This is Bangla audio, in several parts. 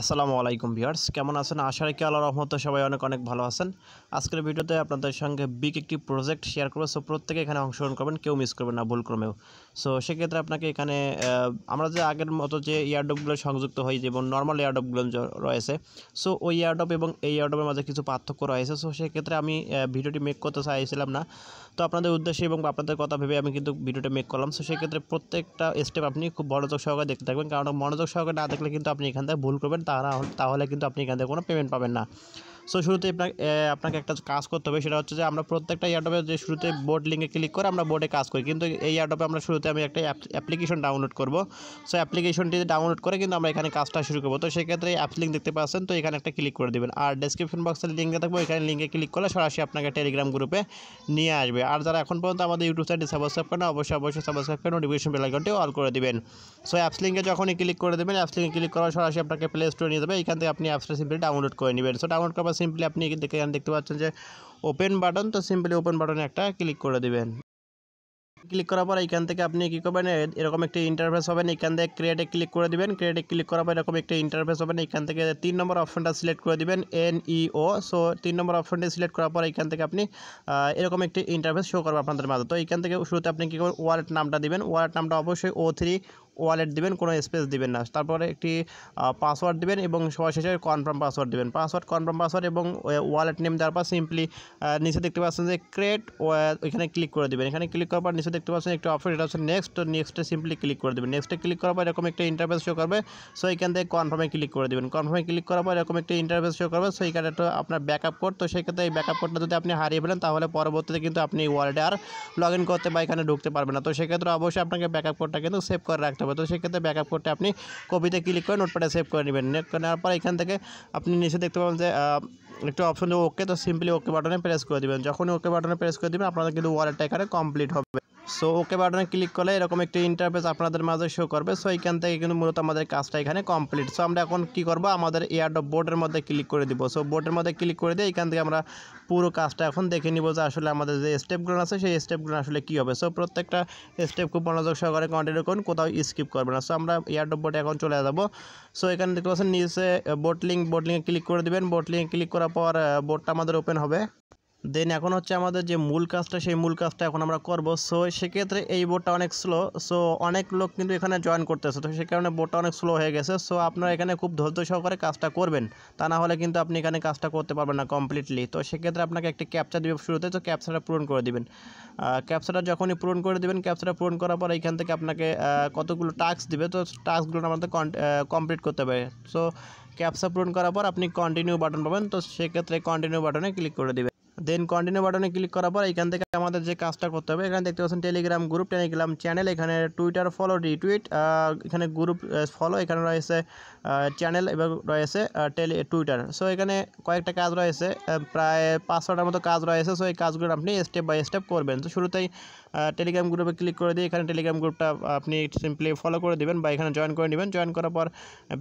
আসসালামু আলাইকুম ভিউয়ার্স, কেমন আছেন? আশা রাখি আল্লাহর রহমতে সবাই অনেক অনেক ভালো আছেন। আজকের ভিডিওতে আপনাদের সঙ্গে বিগ একটি প্রজেক্ট শেয়ার করব। সো প্রত্যেকে এখানে অংশগ্রহণ করবেন, কেউ মিস করবেন না ভুলক্রমেও। সো সেক্ষেত্রে আপনাকে এখানে আমরা যে আগের মতো যে এয়ারড্রপগুলো সংযুক্ত হয়, যেমন নর্মাল এয়ারড্রপগুলো রয়েছে, সো ওই এয়ারড্রপ এবং এই এয়ারড্রপের মাঝে কিছু পার্থক্য রয়েছে। সো সেক্ষেত্রে আমি ভিডিওটি মেক করতে চাইছিলাম না, তো আপনাদের উদ্দেশ্যে এবং আপনাদের কথা ভেবে আমি কিন্তু ভিডিওটা মেক করলাম। সো সেক্ষেত্রে প্রত্যেকটা স্টেপ আপনি খুব মনোযোগ সহকারে দেখতে থাকবেন, কারণ মনোযোগ সহকারে না দেখলে কিন্তু আপনি এখান থেকে ভুল করবেন, তাহলে কিন্তু আপনি এখান থেকে কোনো পেমেন্ট পাবেন না। সো শুরুতে আপনাকে একটা কাজ করতে হবে, সেটা হচ্ছে যে আমরা প্রত্যেকটা এয়ারড্রপে যে শুরুতে বোর্ড লিঙ্কে ক্লিক করে আমরা বোর্ডে কাজ করি, কিন্তু এই এয়ারড্রপে আমরা শুরুতে আমি একটা অ্যাপ্লিকেশন ডাউনলোড করব। সো অ্যাপ্লিকেশনটি ডাউনলোড করে কিন্তু আমরা এখানে কাজটা শুরু করব। তো সেক্ষেত্রে অ্যাপস লিঙ্ক দেখতে পাচ্ছেন, তো এখানে একটা ক্লিক করে দেবেন। আর ডেসক্রিপশন বক্সের লিঙ্কে থাকবো, এখানে লিঙ্কে ক্লিক করলে সরাসরি আপনাকে টেলিগ্রাম গ্রুপে নিয়ে আসবে। আর যারা এখন পর্যন্ত আমাদের ইউটিউব চ্যানেলটি সাবস্ক্রাইব করেন, অবশ্যই সাবস্ক্রাইব করে নোটিফিকেশন বেল আইকনটি অল করে দিবেন। সো অ্যাপস লিঙ্কে যখনই ক্লিক করে দেবেন, অ্যাপস লিঙ্কে ক্লিক করার সরাসরি আপনাকে প্লে স্টোরে নিয়ে যাবে। এখান থেকে আপনি অ্যাপসটা সিম্পলি ডাউনলোড করে নেবেন। সো ডাউনলোড করার সিম্পলি আপনি এখানে দেখতে পাচ্ছেন যে ওপেন বাটন, তো সিম্পলি ওপেন বাটনে একটা ক্লিক করে দিবেন। ক্লিক করার পর এখান থেকে আপনি কী করবেন, এরকম একটি ইন্টারফেস হবেন। এখান থেকে ক্রিয়েটে ক্লিক করে দিবেন। ক্রিয়েটে ক্লিক করার পর এরকম একটি ইন্টারফেস হবেন। এখান থেকে 3 নম্বর অপশনটা সিলেক্ট করে দিবেন, NEO। সো 3 নম্বর অপশনটি সিলেক্ট করার পর এখান থেকে আপনি এরকম একটি ইন্টারফেস শো করবে আপনাদের মাঝে। তো এখান থেকে শুরুতে আপনি কী করবেন, ওয়ালেট নামটা দিবেন। ওয়ালেট নামটা অবশ্যই O3 ওয়ালেট দিবেন, কোনো স্পেস দিবেন না। তারপরে একটি পাসওয়ার্ড দিবেন এবং সবার শেষে কনফার্ম পাসওয়ার্ড দিবেন। কনফার্ম পাসওয়ার্ড এবং ওয়ালেট নেম দেওয়ার পর সিম্পলি নিচে দেখতে পাচ্ছেন যে ক্রিয়েট, এখানে ক্লিক করে দেবেন। এখানে ক্লিক করার পর নিচে দেখতে পাচ্ছেন একটি অপশন, এটা হচ্ছে নেক্সট। তো নেক্সটে সিম্পলি ক্লিক করে দেবেন। নেক্সটে ক্লিক করার পর এরকম একটা ইন্টারফেস শো করবে। সো এখান থেকে কনফার্মে ক্লিক করে দেবেন। কনফার্মে ক্লিক করার পর এরকম একটা ইন্টারফেস শো করবে। সো এখানে একটা আপনার ব্যাকআপ কোড, তো সেক্ষেত্রে এই ব্যাকআপ কোডটা যদি আপনি হারিয়ে ফেলেন, তাহলে পরবর্তীতে কিন্তু আপনি ওয়ালেটে আর লগ ইন করতে বা এখানে ঢুকতে পারবেন না। তো সেক্ষেত্রে অবশ্যই আপনাকে ব্যাকআপ কোডটা কিন্তু সেভ করে রাখতে হবে। তো সেক্ষেত্রে ব্যাকআপ কোডটা আপনি কপিতে ক্লিক করে নোটপ্যাডে সেভ করে নেবেন। নেওয়ার পর এখান থেকে আপনি নিচে দেখতে পাবেন যে একটা অপশন ওকে, তো সিম্পলি ওকে বাটনে প্রেস করে দেবেন। যখনই ওকে বাটনে প্রেস করে দেবেন, আপনাদের কিন্তু ওয়ালেটটা এখানে কমপ্লিট হবে। সো ওকে বাটনে ক্লিক করলে এরকম একটি ইন্টারফেস আপনাদের মাঝে শো করবে। সো এইখান থেকে কিন্তু মূলত আমাদের কাজটা এখানে কমপ্লিট। সো আমরা এখন কী করবো, আমাদের এয়ারড্রপ বোর্ডের মধ্যে ক্লিক করে দিব। সো বোর্ডের মধ্যে ক্লিক করে দিয়ে এখান থেকে আমরা পুরো কাজটা এখন দেখে নিব যে আসলে আমাদের যে স্টেপগুলো আছে সেই স্টেপগুলো আসলে কী হবে। সো প্রত্যেকটা স্টেপ খুব মনোযোগ সহকারে কন্টিনিউ করুন, কোথাও স্কিপ করবেন না। সো আমরা এয়ারড্রপ বোর্ডে এখন চলে যাব। সো এখানে দেখতে পাচ্ছেন নিচে বোর্ড লিঙ্কে ক্লিক করে দেবেন। বোর্ড লিঙ্কে ক্লিক করার পর বোর্ডটা আমাদের ওপেন হবে। দেন এখন হচ্ছে আমাদের যে মূল কাজটা, সেই মূল কাজটা এখন আমরা করব। সো সেক্ষেত্রে এই বোর্ডটা অনেক স্লো, সো অনেক লোক কিন্তু এখানে জয়েন করতেছে, তো সেই কারণে বোর্ডটা অনেক স্লো হয়ে গেছে। সো আপনারা এখানে খুব ধৈর্য সহকারে কাজটা করবেন, তা না হলে কিন্তু আপনি এখানে কাজটা করতে পারবেন না কমপ্লিটলি। তো সেক্ষেত্রে আপনাকে একটি ক্যাপচা দিবে শুরুতে, তো ক্যাপচাটা পূরণ করে দিবেন। ক্যাপচাটা যখনই পূরণ করে দেবেন, ক্যাপচাটা পূরণ করার পর এইখান থেকে আপনাকে কতগুলো টাস্ক দিবে, তো টাস্কগুলো আমাদের কমপ্লিট করতে হবে। সো ক্যাপচা পূরণ করার পর আপনি কন্টিনিউ বাটন পাবেন, তো সেক্ষেত্রে কন্টিনিউ বাটনে ক্লিক করে দেবেন। দেন কন্টিনিউ বাটনে ক্লিক করার পর এখান থেকে আমাদের যে কাজটা করতে হবে, এখানে দেখতে পাচ্ছেন টেলিগ্রাম গ্রুপ, টেলিগ্রাম চ্যানেল, এখানে টুইটার ফলো, রিটুইট, এখানে গ্রুপ ফলো, এখানে রয়েছে চ্যানেল এবং রয়েছে টুইটার। সো এখানে কয়েকটা কাজ রয়েছে, প্রায় 5-6টার মতো কাজ রয়েছে। সো এই কাজগুলো আপনি স্টেপ বাই স্টেপ করবেন। তো শুরুতেই টেলিগ্রাম গ্রুপে ক্লিক করে দিয়ে এখানে টেলিগ্রাম গ্রুপটা আপনি সিম্পলি ফলো করে দিবেন বা এখানে জয়েন করে নেবেন। জয়েন করার পর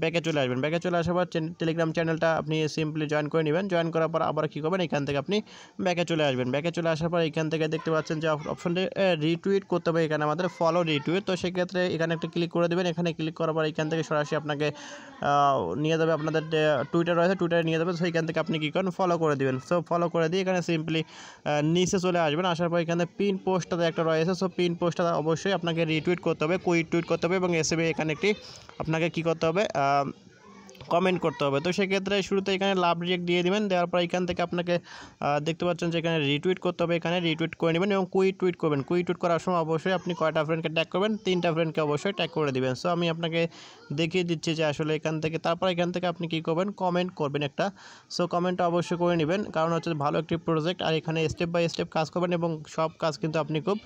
ব্যাকে চলে আসবেন। ব্যাকে চলে আসার পর টেলিগ্রাম চ্যানেলটা আপনি সিম্পলি জয়েন করে নেবেন। জয়েন করার পর আবার কী করবেন, এখান থেকে আপনি ব্যাকে চলে আসবেন। ব্যাকে চলে আসার পর এখান থেকে দেখতে পাচ্ছেন যে অপশনটি রিটুইট করতে হবে, এখানে আমাদের ফলো রিটুইট। তো সেক্ষেত্রে এখানে একটা ক্লিক করে দেবেন। এখানে ক্লিক করার পর এখান থেকে সরাসরি আপনাকে নিয়ে যাবে আপনাদের টুইটার রয়েছে, টুইটারে নিয়ে যাবে। সো এখান থেকে আপনি কী করেন, ফলো করে দেবেন। সো ফলো করে দিয়ে এখানে সিম্পলি নিচে চলে আসবেন। আসার পর এখানে পিন পোস্টটা একটা রয়েছে। সো পিন পোস্টটা অবশ্যই আপনাকে রিটুইট করতে হবে, কুইট টুইট করতে হবে এবং এসএবে এখানে একটি আপনাকে কী করতে হবে, কমেন্ট করতে হবে। তো সেক্ষেত্রে শুরুতে এখানে লাভ রিয়েক্ট দিয়ে দিবেন। দেওয়ার পর এখান থেকে আপনাকে দেখতে পাচ্ছেন যে এখানে রিটুইট করতে হবে, এখানে রিটুইট করে নেবেন এবং কুইট টুইট করবেন। কুইট টুইট করার সময় অবশ্যই আপনি কয়টা ফ্রেন্ডকে ট্যাগ করবেন, 3টা ফ্রেন্ডকে অবশ্যই ট্যাগ করে দিবেন। সো আমি আপনাকে দেখিয়ে দিচ্ছি যে আসলে এখান থেকে, তারপর এখান থেকে আপনি কী করবেন, কমেন্ট করবেন একটা। সো কমেন্টটা অবশ্যই করে নেবেন, কারণ হচ্ছে ভালো একটি প্রজেক্ট, আর এখানে স্টেপ বাই স্টেপ কাজ করবেন এবং সব কাজ কিন্তু আপনি খুব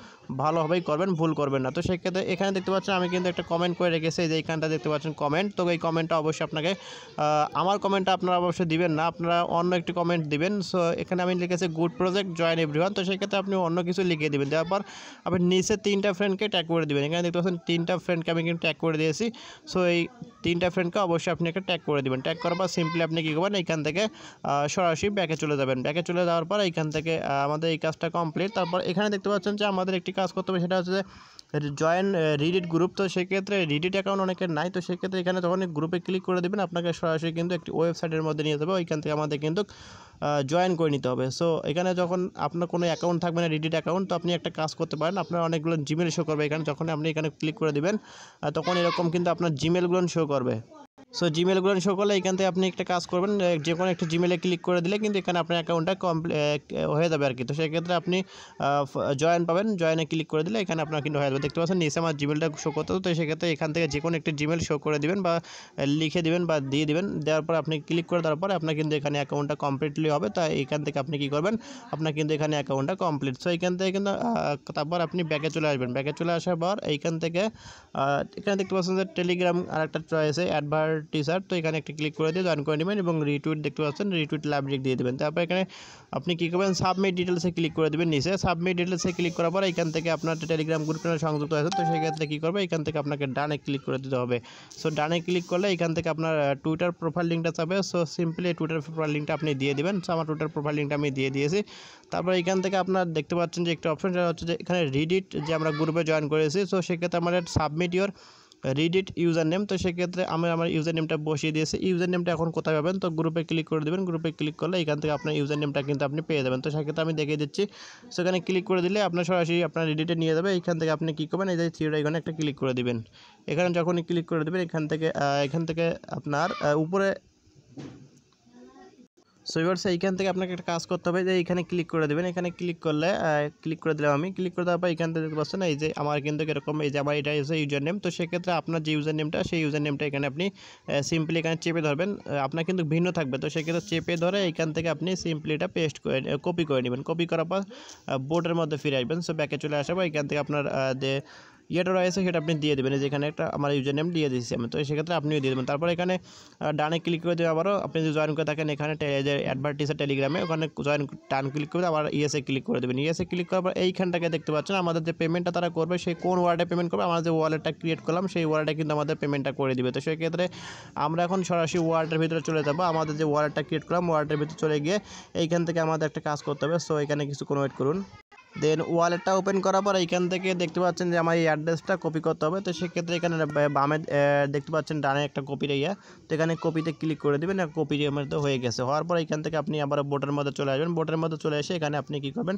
ভালোভাবেই করবেন, ভুল করবেন না। তো সেক্ষেত্রে এখানে দেখতে পাচ্ছেন আমি কিন্তু একটা কমেন্ট করে রেখেছি, যে এইখানটা দেখতে পাচ্ছেন কমেন্ট। তো এই কমেন্টটা অবশ্যই আপনাকে আমার কমেন্টটা আপনারা অবশ্যই দিবেন না, আপনারা অন্য একটি কমেন্ট দিবেন। সো এখানে আমি লিখেছি গুড প্রজেক্ট, জয়েন এভরিওয়ান। তো সেক্ষেত্রে আপনি অন্য কিছু লিখে দেবেন। দেওয়ার পর আপনি নিচে 3টা ফ্রেন্ডকে ট্যাগ করে দেবেন। এখানে দেখতে পাচ্ছেন 3টা ফ্রেন্ডকে আমি কিন্তু ট্যাগ করে দিয়েছি। সো এই 3টা ফ্রেন্ডকে অবশ্যই আপনি একটা ট্যাগ করে দেবেন। ট্যাগ করার পর সিম্পলি আপনি কী করবেন, এইখান থেকে সরাসরি ব্যাকে চলে যাবেন। ব্যাকে চলে যাওয়ার পর এইখান থেকে আমাদের এই কাজটা কমপ্লিট। তারপর এখানে দেখতে পাচ্ছেন যে আমাদের একটি কাজ করতে হবে, সেটা হচ্ছে যে জয়েন রিডিট গ্রুপ। তো সেক্ষেত্রে রিডিট অ্যাকাউন্ট অনেকের নাই, তো সেক্ষেত্রে এখানে যখন গ্রুপে ক্লিক করে দেবেন আপনাকে সরাসরি কিন্তু একটি ওয়েবসাইটের মধ্যে নিয়ে যাবে, ওইখান থেকে আমাদের কিন্তু জয়েন করে নিতে হবে। সো এখানে যখন আপনার কোনো অ্যাকাউন্ট থাকবে না রিডিট অ্যাকাউন্ট, তো আপনি একটা কাজ করতে পারেন, আপনার অনেকগুলো জিমেল শো করবে এখানে, যখন আপনি এখানে ক্লিক করে দেবেন তখন এরকম কিন্তু আপনার জিমেলগুলো শো করবে। সো জিমেলগুলো শো করলে এখান থেকে আপনি একটা কাজ করবেন, যে কোনো একটা জিমেলে ক্লিক করে দিলে কিন্তু এখানে আপনার অ্যাকাউন্টটা হয়ে যাবে আর কি। তো সেক্ষেত্রে আপনি জয়েন পাবেন, জয়েনে ক্লিক করে দিলে এখানে আপনার কিন্তু হয়ে যাবে। দেখতে পাচ্ছেন নিচে আমার জিমেলটা শো করতে হবে, তো সেক্ষেত্রে এখান থেকে যে কোনো একটা জিমেল শো করে দিবেন বা লিখে দিবেন বা দিয়ে দিবেন, দেওয়ার পর আপনি ক্লিক করে দেওয়ার পরে আপনার কিন্তু এখানে অ্যাকাউন্টটা কমপ্লিটলি হবে। তাই এখান থেকে আপনি কী করবেন, আপনার কিন্তু এখানে অ্যাকাউন্টটা কমপ্লিট। সো এখান থেকে কিন্তু তারপর আপনি ব্যাকে চলে আসবেন, ব্যাকে চলে আসার পর এইখান থেকে এখানে দেখতে পাচ্ছেন যে টেলিগ্রাম আর একটা চয়েসে অ্যাডভার্টিসার, তো এখানে একটা ক্লিক করে দিয়ে জয়েন করে নেবেন এবং রিটুইট দেখতে পাচ্ছেন, রিটুইট লাইব্রেরি দিয়ে দেবেন। তারপর এখানে আপনি কী করবেন, সাবমিট ডিটেলসে ক্লিক করে দেবেন নিচে। সাবমিট ডিটেলসে ক্লিক করার পর এখান থেকে আপনার টেলিগ্রাম গ্রুপটা সংযুক্ত আছে, তো সেক্ষেত্রে কী করবে, এখান থেকে আপনাকে ডানে ক্লিক করে দিতে হবে। সো ডানে ক্লিক করলে এখান থেকে আপনার টুইটার প্রোফাইল লিঙ্কটা চাবে। সো সিম্পলি টুইটার প্রোফাইল লিঙ্কটা আপনি দিয়ে দেবেন। সো আমার টুইটার প্রোফাইল লিঙ্কটা আমি দিয়ে দিয়েছি। তারপর এখান থেকে আপনার দেখতে পাচ্ছেন যে একটা অপশন, সেটা হচ্ছে যে এখানে রিডিট যে আমরা গ্রুপে জয়েন করেছি, সো সেক্ষেত্রে আমাদের সাবমিট ইউর রিডিট ইউজার নেম। তো সেক্ষেত্রে আমি আমার ইউজার নেমটা বসিয়ে দিয়েছি। ইউজার নেমটা এখন কোথায় পাবেন, তো গ্রুপে ক্লিক করে দেবেন। গ্রুপে ক্লিক করলে এখান থেকে আপনার ইউজার নেমটা কিন্তু আপনি পেয়ে যাবেন। তো সেক্ষেত্রে আমি দেখিয়ে দিচ্ছি। সেখানে ক্লিক করে দিলে আপনার সরাসরি আপনার রিডিটে নিয়ে যাবে। এখান থেকে আপনি কী করবেন, এই যে থ্রি আইকনে একটা ক্লিক করে দিবেন। এখানে যখনই ক্লিক করে দেবেন এখান থেকে আপনার উপরে সো এবার এইখান থেকে আপনাকে একটা কাজ করতে হবে, যে এইখানে ক্লিক করে দেবেন। এখানে ক্লিক করলে ক্লিক করে দিলাম আমি। ক্লিক করে দেওয়ার পর এখান থেকে দেখতে পাচ্ছেন এই যে আমার কিন্তু এরকম, এই যে আমার এটা হচ্ছে ইউজার নেম। তো সেক্ষেত্রে আপনার যে ইউজার নেমটা, সেই ইউজার নেমটা এখানে আপনি সিম্পলি এখানে চেপে ধরবেন। আপনার কিন্তু ভিন্ন থাকবে, তো সেক্ষেত্রে চেপে ধরে এইখান থেকে আপনি সিম্পলি এটা পেস্ট করে কপি করে নেবেন। কপি করার পর বোর্ডের মধ্যে ফিরে আসবেন। সো ব্যাকে চলে আসাবো, এখান থেকে আপনার যে ইয়েটা রয়েছে সেটা আপনি দিয়ে দেবেন। যেখানে একটা আমার ইউজার নেম দিয়ে দিচ্ছি আমি, তো সেক্ষেত্রে আপনিও দিয়ে দেবেন। তারপর এখানে ডানে ক্লিক করে দেবেন। আবারও আপনি যদি জয়েন করে থাকেন এখানে যে অ্যাডভার্টিসার টেলিগ্রামে, ওখানে জয়েন ডান ক্লিক করে আবার ইএসএ ক্লিক করে দেবেন। ইএসএ ক্লিক করার পর এইখানটাকে দেখতে পাচ্ছেন আমাদের যে পেমেন্টটা তারা করবে, সেই কোন ওয়ার্ডে পেমেন্ট করবে, আমরা যে ওয়ালেটটা ক্রিয়েট করলাম সেই ওয়ালেটে কিন্তু আমাদের পেমেন্টটা করে দিবে। তো সেক্ষেত্রে আমরা এখন সরাসরি ওয়ালেটের ভিতরে চলে যাবো। আমাদের যে ওয়ালেটটা ক্রিয়েট করলাম ওয়ালেটের ভিতরে চলে গিয়ে এইখান থেকে আমাদের একটা কাজ করতে হবে। সো এখানে কিছুক্ষণ ওয়েট করুন। দেন ওয়ালেটটা ওপেন করার পর এইখান থেকে দেখতে পাচ্ছেন যে আমার এই অ্যাড্রেসটা কপি করতে হবে। তো সেক্ষেত্রে এখানে বামে দেখতে পাচ্ছেন ডানে একটা কপির ইয়া, তো এখানে কপিতে ক্লিক করে দেবেন। কপির মধ্যে হয়ে গেছে। হওয়ার পর এখান থেকে আপনি আবার বোটের মধ্যে চলে আসবেন। বোটের মধ্যে চলে এসে এখানে আপনি কী করবেন,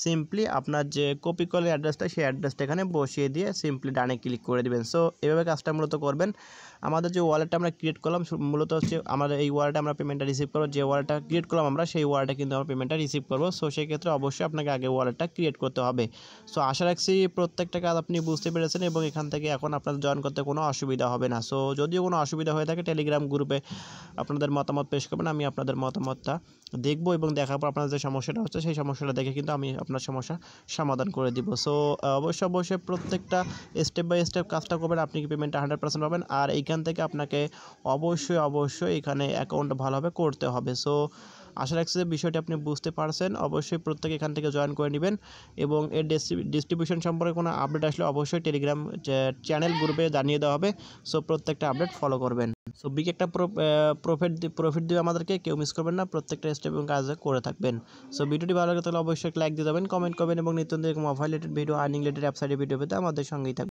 সিম্পলি আপনার যে কপি করে অ্যাড্রেসটা, সেই অ্যাড্রেসটা এখানে বসিয়ে দিয়ে সিম্পলি ডানে ক্লিক করে দেবেন। সো এভাবে কাজটা মূলত করবেন। আমাদের যে ওয়ালেটটা আমরা ক্রিয়েট করলাম মূলত হচ্ছে আমাদের এই ওয়ালেটে আমরা পেমেন্টটা রিসিভ করবো। যে ওয়ালেটটা ক্রিয়েট করলাম আমরা, সেই ওয়ালেটে কিন্তু আমরা পেমেন্টটা রিসিভ করবো। সো সেক্ষেত্রে অবশ্যই আপনাকে আগে ওয়ালেটটা ক্রিয়েট করতে হবে। সো আশা রাখছি প্রত্যেকটা কাজ আপনি বুঝতে পেরেছেন এবং এখান থেকে এখন আপনাদের জয়েন করতে কোনো অসুবিধা হবে না। সো যদিও কোনো অসুবিধা হয়ে থাকে টেলিগ্রাম গ্রুপে আপনাদের মতামত পেশ করবেন, আমি আপনাদের মতামতটা দেখব এবং দেখার পর আপনার যে সমস্যাটা হচ্ছে সেই সমস্যাটা দেখে কিন্তু আমি আপনার সমস্যা সমাধান করে দিব। সো অবশ্যই প্রত্যেকটা স্টেপ বাই স্টেপ কাজটা করবেন, আপনি কি পেমেন্টটা 100% পাবেন। আর এইখান থেকে আপনাকে অবশ্যই এখানে অ্যাকাউন্ট ভালোভাবে করতে হবে। সো আশা রাখছি যে বিষয়টি আপনি বুঝতে পারছেন। অবশ্যই প্রত্যেকে এখান থেকে জয়েন করে নেবেন এবং এর ডিস্ট্রিবিউশন সম্পর্কে কোনো আপডেট আসলে অবশ্যই টেলিগ্রাম চ্যানেল গ্রুপে জানিয়ে দেওয়া হবে। সো প্রত্যেকটা আপডেট ফলো করবেন। সো বিগ একটা প্রফিট দিবে আমাদেরকে, কেউ মিস করবেন না, প্রত্যেকটা স্টেপ এবং কাজ করে থাকবেন। সো ভিডিওটি ভালো লাগে তাহলে অবশ্যই লাইক দিয়ে যাবেন, কমেন্ট করবেন এবং নিত্য নতুন mobile related video, earning related অ্যাপসাইডের ভিডিও পেতে আমাদের সঙ্গেই থাকবেন।